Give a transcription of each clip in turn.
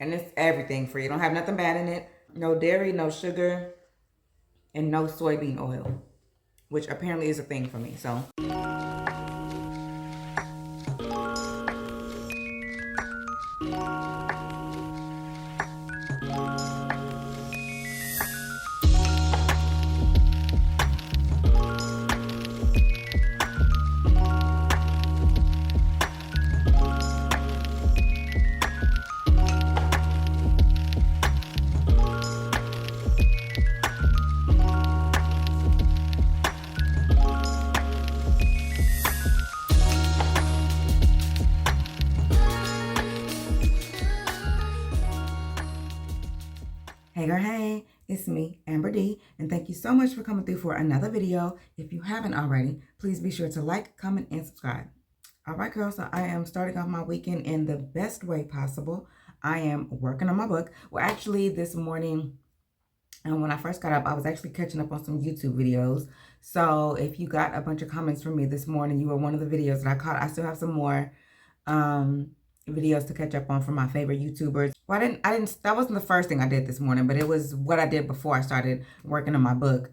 And it's everything free. You don't have nothing bad in it. No dairy, no sugar, and no soybean oil, which apparently is a thing for me. So hey girl, hey, it's me, Amber D, and thank you so much for coming through for another video. If you haven't already, please be sure to like, comment, and subscribe. All right, girl, so I am starting off my weekend in the best way possible. I am working on my book. Well, actually, this morning, and when I first got up, I was actually catching up on some YouTube videos. So if you got a bunch of comments from me this morning, you were one of the videos that I caught. I still have some more videos to catch up on from my favorite YouTubers. Well, that wasn't the first thing I did this morning, but it was what I did before I started working on my book.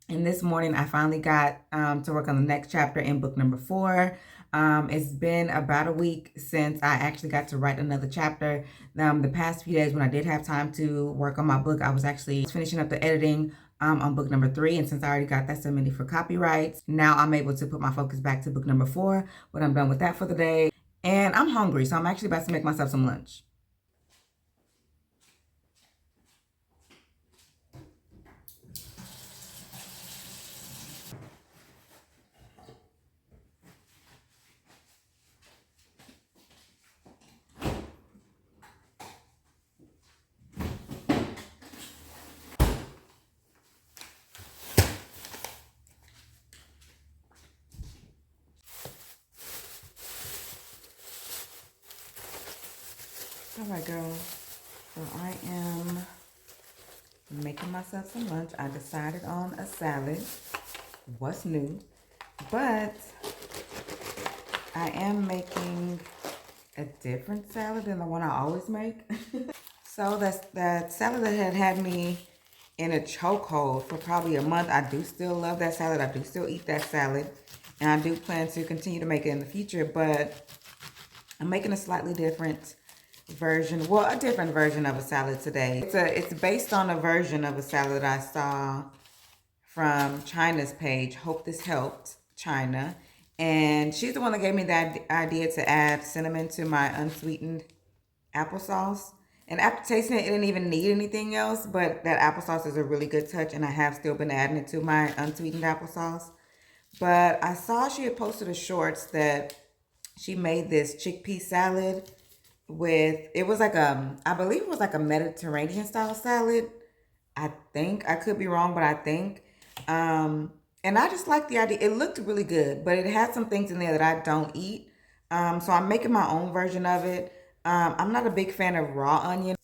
And this morning I finally got to work on the next chapter in book number 4. It's been about a week since I actually got to write another chapter. The past few days when I did have time to work on my book, I was actually finishing up the editing on book number 3. And since I already got that submitted for copyrights, now I'm able to put my focus back to book number 4 when I'm done with that for the day. And I'm hungry, so I'm actually about to make myself some lunch. All right, girl. So I am making myself some lunch. I decided on a salad. What's new? But I am making a different salad than the one I always make. So that's that salad that had me in a chokehold for probably a month. I do still love that salad. I do still eat that salad. And I do plan to continue to make it in the future. But I'm making a slightly different version. Well, a different version of a salad today. It's based on a version of a salad I saw from China's page. Hope this helped, China. And she's the one that gave me that idea to add cinnamon to my unsweetened applesauce. And after tasting it, it didn't even need anything else, but that applesauce is a really good touch, and I have still been adding it to my unsweetened applesauce. But I saw she had posted a shorts that she made this chickpea salad with, it was like I believe it was like a Mediterranean style salad. I think, I could be wrong, but I think. And I just like the idea. It looked really good, but it had some things in there that I don't eat. So I'm making my own version of it. I'm not a big fan of raw onion.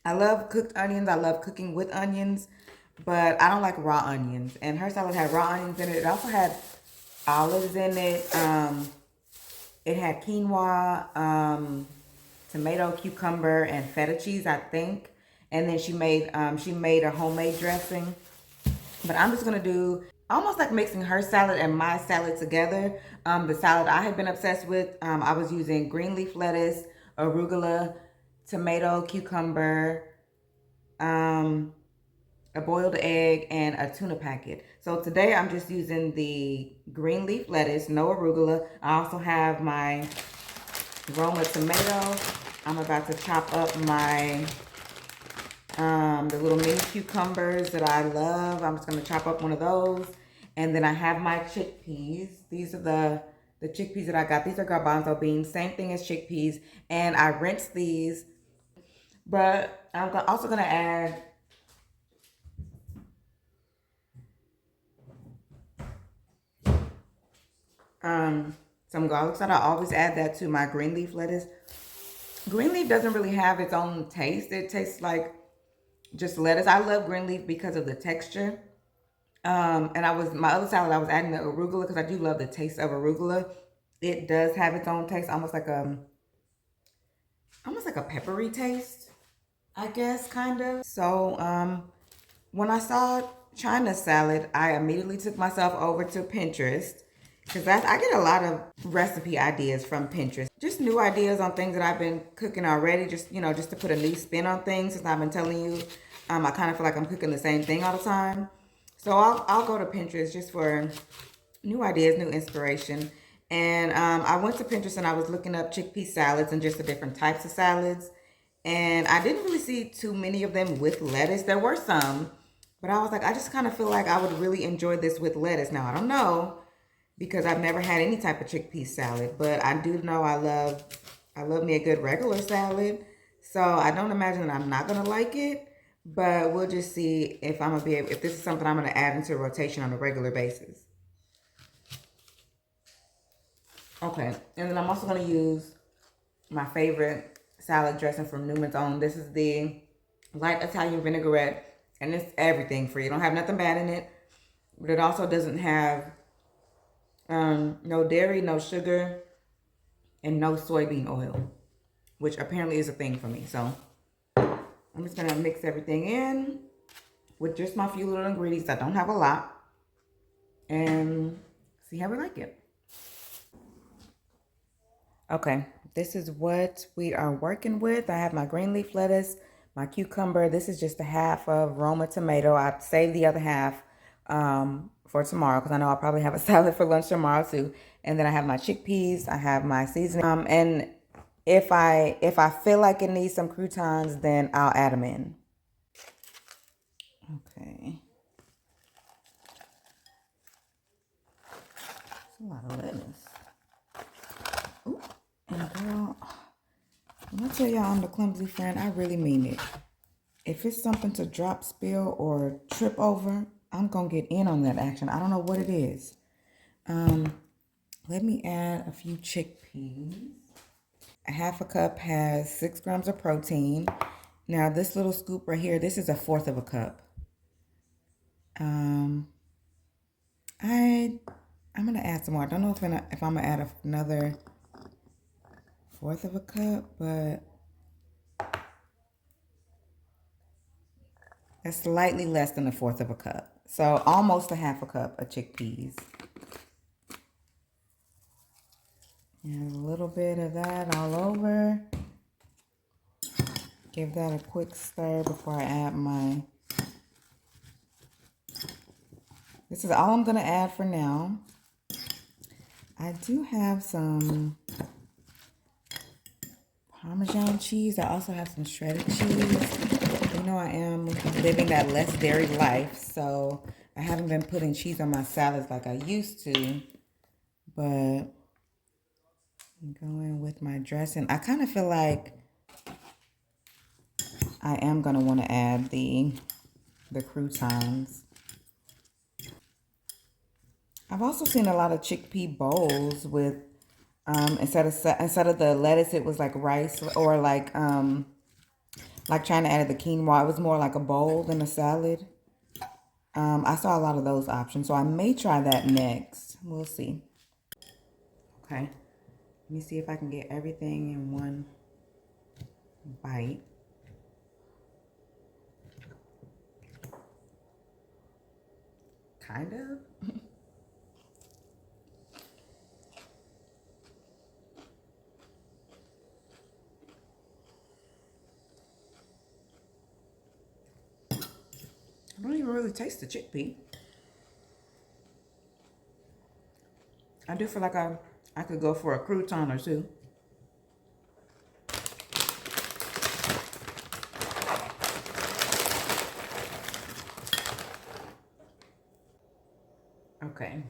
I love cooked onions. I love cooking with onions, but I don't like raw onions. And her salad had raw onions in it. It also had olives in it. It had quinoa, tomato, cucumber, and feta cheese, I think. And then she made a homemade dressing. But I'm just gonna do almost like mixing her salad and my salad together. The salad I had been obsessed with, I was using green leaf lettuce, arugula, tomato, cucumber, a boiled egg, and a tuna packet. So today I'm just using the green leaf lettuce, no arugula. I also have my Roma tomato. I'm about to chop up my the little mini cucumbers that I love. I'm just going to chop up one of those. And then I have my chickpeas. These are the chickpeas that I got. These are garbanzo beans. Same thing as chickpeas. And I rinsed these. But I'm also going to add some garlic salt. I always add that to my green leaf lettuce. Green leaf doesn't really have its own taste. It tastes like just lettuce. I love green leaf because of the texture. And my other salad, I was adding the arugula because I do love the taste of arugula. It does have its own taste, almost like a peppery taste. I guess, kind of. So, when I saw China salad, I immediately took myself over to Pinterest because I get a lot of recipe ideas from Pinterest. Just new ideas on things that I've been cooking already. Just just to put a new spin on things. Since I've been telling you, I kind of feel like I'm cooking the same thing all the time. So I'll go to Pinterest just for new ideas, new inspiration. And I went to Pinterest and I was looking up chickpea salads and just the different types of salads. And I didn't really see too many of them with lettuce. There were some, but I was like, I just kind of feel like I would really enjoy this with lettuce. Now, I don't know because I've never had any type of chickpea salad, but I do know I love me a good regular salad. So I don't imagine that I'm not gonna like it, but we'll just see if I'm gonna be able, if this is something I'm gonna add into rotation on a regular basis. Okay, and then I'm also gonna use my favorite salad dressing from Newman's Own. This is the light Italian vinaigrette, and it's everything for you. Don't have nothing bad in it, but it also doesn't have no dairy, no sugar, and no soybean oil, which apparently is a thing for me. So I'm just gonna mix everything in with just my few little ingredients. I don't have a lot, and see how we like it. Okay, this is what we are working with. I have my green leaf lettuce, my cucumber. This is just a half of Roma tomato. I saved the other half for tomorrow because I know I'll probably have a salad for lunch tomorrow too. And then I have my chickpeas. I have my seasoning. And if I feel like it needs some croutons, then I'll add them in. Okay, that's a lot of lettuce. Ooh, and girl, when I tell y'all I'm the clumsy friend, I really mean it. If it's something to drop, spill, or trip over, I'm gonna get in on that action. I don't know what it is. Let me add a few chickpeas. A half a cup has 6 grams of protein. Now this little scoop right here, this is a fourth of a cup. Um, I'm gonna add some more. I don't know if I'm gonna add another fourth of a cup, but that's slightly less than a fourth of a cup. So almost a half a cup of chickpeas. And a little bit of that all over. Give that a quick stir before I add my... This is all I'm going to add for now. I do have some Parmesan cheese. I also have some shredded cheese. You know I am living that less dairy life, so I haven't been putting cheese on my salads like I used to. But I'm going with my dressing. I kind of feel like I am going to want to add the croutons. I've also seen a lot of chickpea bowls with instead of the lettuce, it was like rice or like trying to add the quinoa. It was more like a bowl than a salad. I saw a lot of those options, so I may try that next. We'll see. Okay, let me see if I can get everything in one bite. Kind of. I don't even really taste the chickpea. I do feel like I could go for a crouton or two. Okay,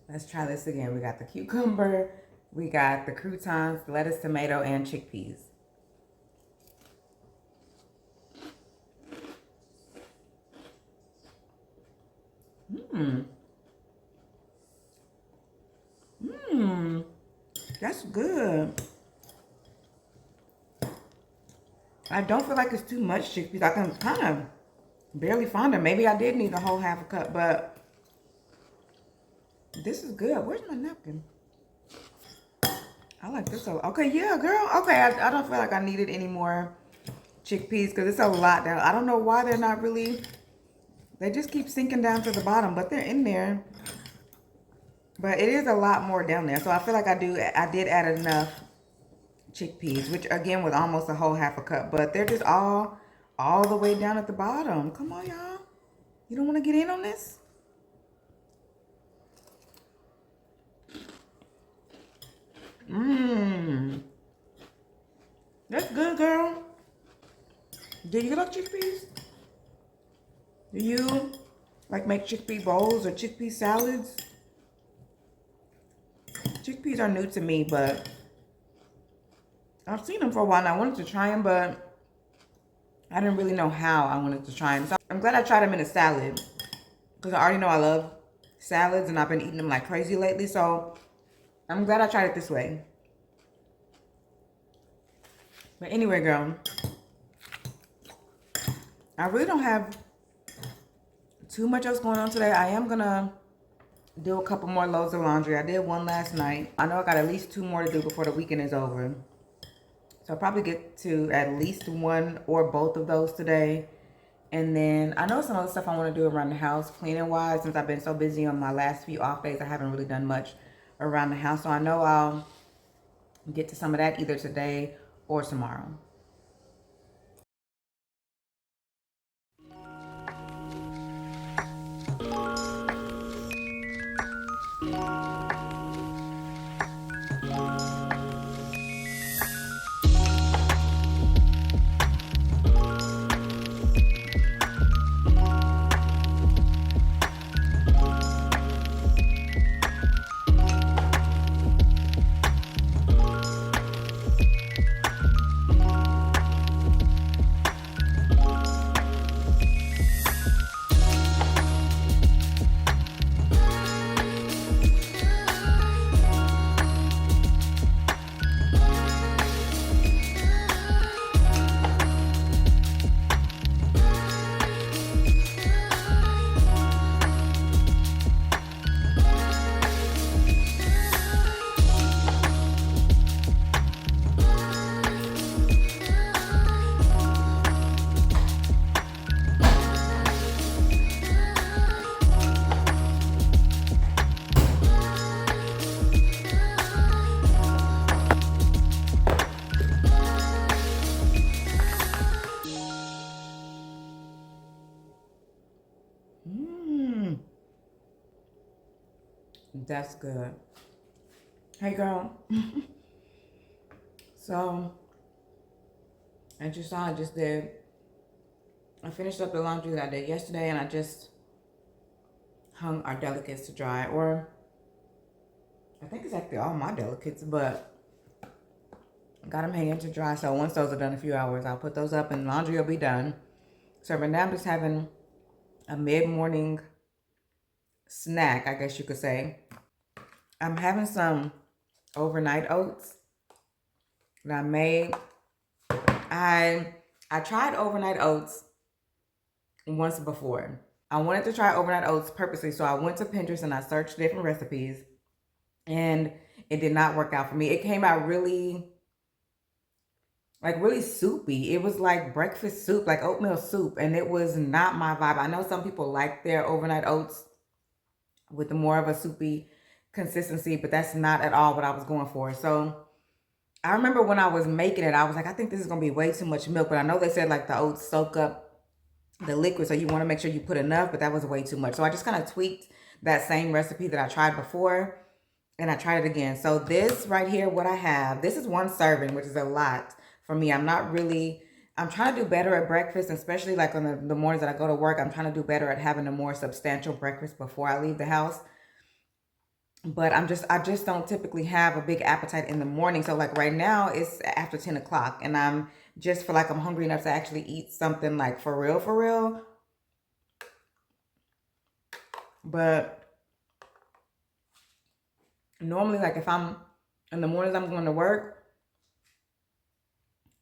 let's try this again. We got the cucumber, we got the croutons, lettuce, tomato, and chickpeas. That's good. I don't feel like it's too much chickpeas. I can kind of barely find them. Maybe I did need a whole half a cup, but this is good. Where's my napkin? I like this. Okay, yeah, girl. Okay, I don't feel like I needed any more chickpeas because it's a lot down. I don't know why they're not really, they just keep sinking down to the bottom, but they're in there. But it is a lot more down there. So I feel like I did add enough chickpeas, which again was almost a whole half a cup, but they're just all the way down at the bottom. Come on, y'all. You don't want to get in on this? Mmm. That's good, girl. Do you like chickpeas? Do you like make chickpea bowls or chickpea salads? Chickpeas are new to me, but I've seen them for a while and I wanted to try them, but I didn't really know how I wanted to try them. So I'm glad I tried them in a salad because I already know I love salads and I've been eating them like crazy lately. So I'm glad I tried it this way. But anyway, girl, I really don't have too much else going on today. I am gonna do a couple more loads of laundry. I did one last night. I know I got at least 2 more to do before the weekend is over. So I'll probably get to at least one or both of those today. And then I know some other stuff I want to do around the house, cleaning wise. Since I've been so busy on my last few off days, I haven't really done much around the house. So I know I'll get to some of that either today or tomorrow. That's good. Hey, girl. So, as you saw, I finished up the laundry that I did yesterday, and I just hung our delicates to dry. Or, I think it's actually all my delicates, but I got them hanging to dry. So, once those are done in a few hours, I'll put those up and laundry will be done. So, right now I'm just having a mid-morning snack, I guess you could say. I'm having some overnight oats that I made. I tried overnight oats once before. I wanted to try overnight oats purposely, so I went to Pinterest and I searched different recipes, and it did not work out for me. It came out really soupy. It was like breakfast soup, like oatmeal soup, and it was not my vibe. I know some people like their overnight oats with the more of a soupy consistency, but that's not at all what I was going for. So I remember when I was making it, I was like, I think this is going to be way too much milk, but I know they said like the oats soak up the liquid, so you want to make sure you put enough, but that was way too much. So I just kind of tweaked that same recipe that I tried before, and I tried it again. So this right here, what I have, this is 1 serving, which is a lot for me. I'm trying to do better at breakfast, especially like on the mornings that I go to work. I'm trying to do better at having a more substantial breakfast before I leave the house. But I just don't typically have a big appetite in the morning. So like right now it's after 10 o'clock and I'm just feel like I'm hungry enough to actually eat something like for real. But normally, like if I'm in the mornings I'm going to work,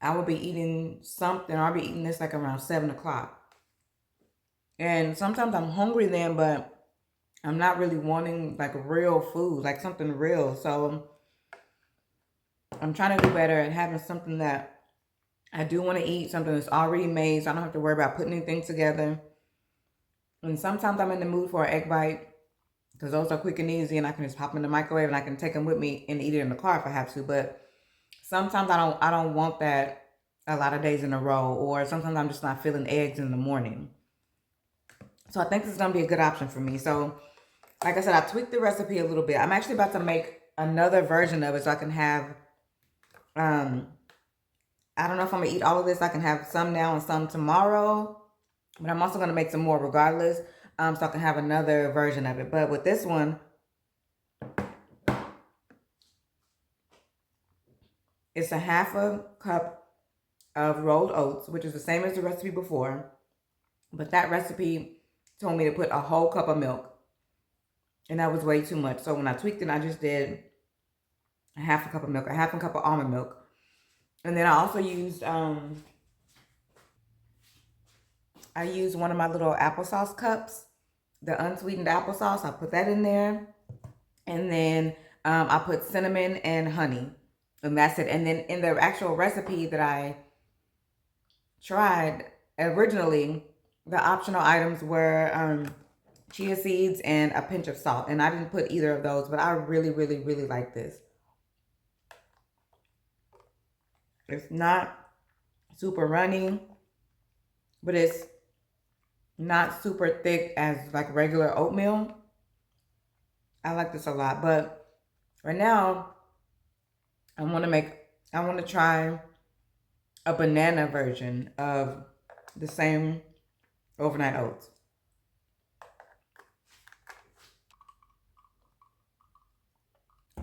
I will be eating something. I'll be eating this like around 7 o'clock. And sometimes I'm hungry then, but I'm not really wanting like real food, like something real. So I'm trying to do better at having something that I do want to eat something that's already made, so I don't have to worry about putting anything together. And sometimes I'm in the mood for an egg bite because those are quick and easy, and I can just pop them in the microwave and I can take them with me and eat it in the car if I have to. But sometimes I don't want that a lot of days in a row, or sometimes I'm just not feeling eggs in the morning. So I think this is gonna be a good option for me. So like I said, I tweaked the recipe a little bit. I'm actually about to make another version of it so I can have I don't know if I'm gonna eat all of this. I can have some now and some tomorrow, but I'm also gonna make some more regardless, so I can have another version of it. But with this one, it's a half a cup of rolled oats, which is the same as the recipe before, but that recipe told me to put a whole cup of milk, and that was way too much. So when I tweaked it, I just did a half a cup of milk, a half a cup of almond milk, and then I also used one of my little applesauce cups, the unsweetened applesauce. I put that in there. And then I put cinnamon and honey. And that's it. And then in the actual recipe that I tried originally, the optional items were chia seeds and a pinch of salt. And I didn't put either of those, but I really, really, really like this. It's not super runny, but it's not super thick as like regular oatmeal. I like this a lot. But right now, I want to try a banana version of the same overnight oats.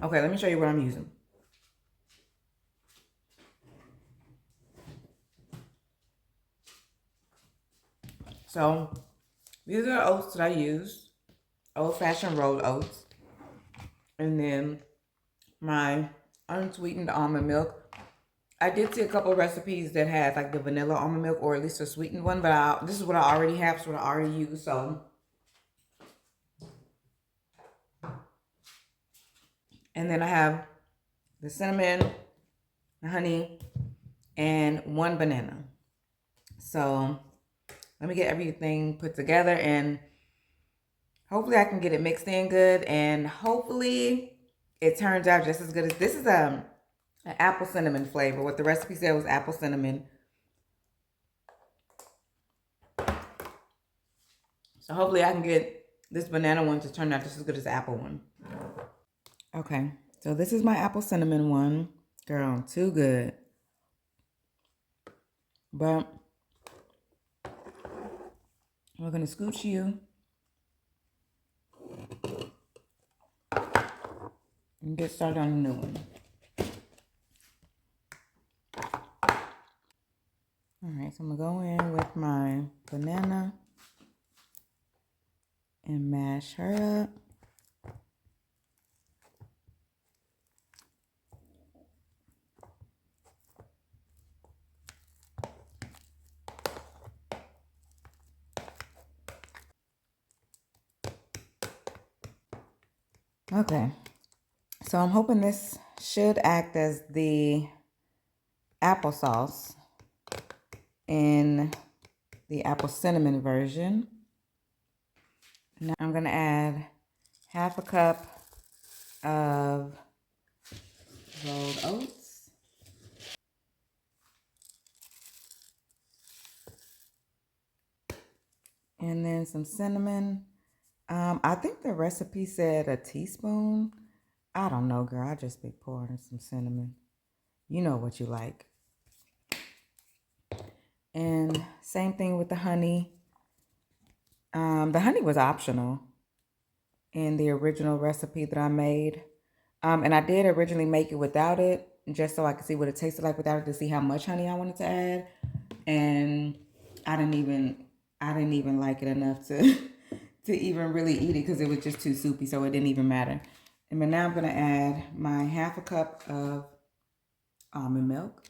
Okay, let me show you what I'm using. So these are the oats that I use, old-fashioned rolled oats, and then my unsweetened almond milk. I did see a couple of recipes that had like the vanilla almond milk or at least a sweetened one, but this is what I already have, so what I already use. So, and then I have the cinnamon, the honey, and one banana. So let me get everything put together and hopefully I can get it mixed in good, and hopefully it turns out just as good as this is an apple cinnamon flavor. What the recipe said was apple cinnamon. So hopefully I can get this banana one to turn out just as good as the apple one. Okay, so this is my apple cinnamon one. Girl, too good. But we're gonna scooch you and get started on a new one. All right, so I'm gonna go in with my banana and mash her up. Okay, so I'm hoping this should act as the applesauce in the apple cinnamon version. Now I'm gonna add half a cup of rolled oats. And then some cinnamon. I think the recipe said a teaspoon. I don't know, girl. I just be pouring some cinnamon. You know what you like. And same thing with the honey. The honey was optional in the original recipe that I made. And I did originally make it without it, just so I could see what it tasted like without it, to see how much honey I wanted to add. And I didn't even like it enough to to even really eat it because it was just too soupy, so it didn't even matter. And now I'm gonna add my half a cup of almond milk.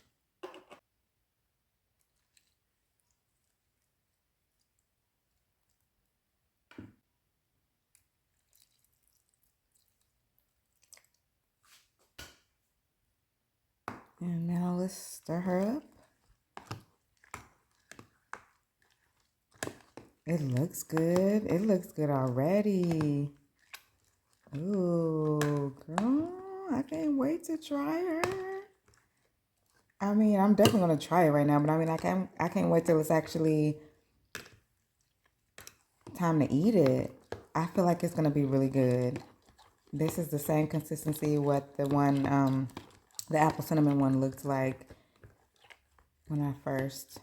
And now let's stir her up. It looks good. It looks good already. Ooh, girl, I can't wait to try her. I mean, I'm definitely gonna try it right now, but I mean, I can't wait till it's actually time to eat it. I feel like it's gonna be really good. This is the same consistency what the one, the apple cinnamon one looked like when I first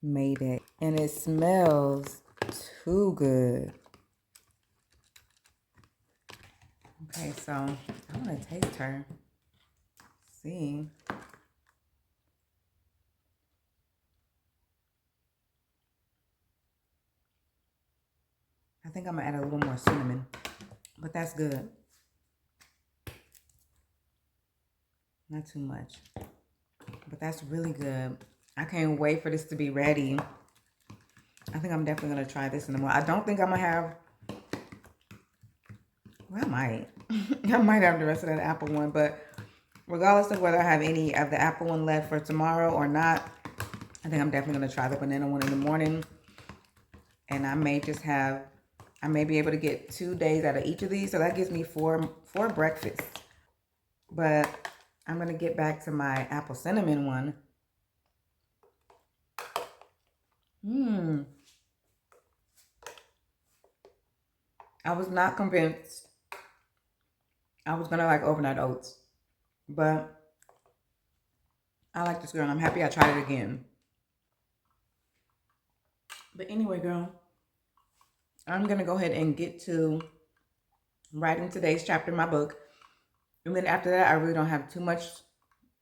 made it. And it smells too good. Okay, so I want to taste her. See. I think I'm gonna add a little more cinnamon, but that's good. Not too much, but that's really good. I can't wait for this to be ready. I think I'm definitely gonna try this in the morning. I don't think I'm gonna have, well, I might. I might have the rest of that apple one, but regardless of whether I have any of the apple one left for tomorrow or not, I think I'm definitely gonna try the banana one in the morning. And I may be able to get 2 days out of each of these. So that gives me four breakfasts. But I'm going to get back to my apple cinnamon one. I was not convinced I was going to like overnight oats. But I like this, girl, and I'm happy I tried it again. But anyway, girl, I'm going to go ahead and get to writing today's chapter in my book. And then after that, I really don't have too much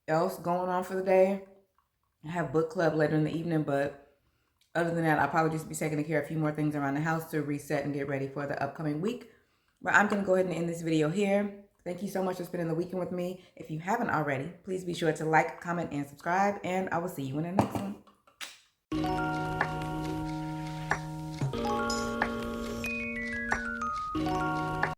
else going on for the day. I have book club later in the evening, but other than that, I'll probably just be taking care of a few more things around the house to reset and get ready for the upcoming week. But I'm going to go ahead and end this video here. Thank you so much for spending the weekend with me. If you haven't already, please be sure to like, comment, and subscribe, and I will see you in the next one.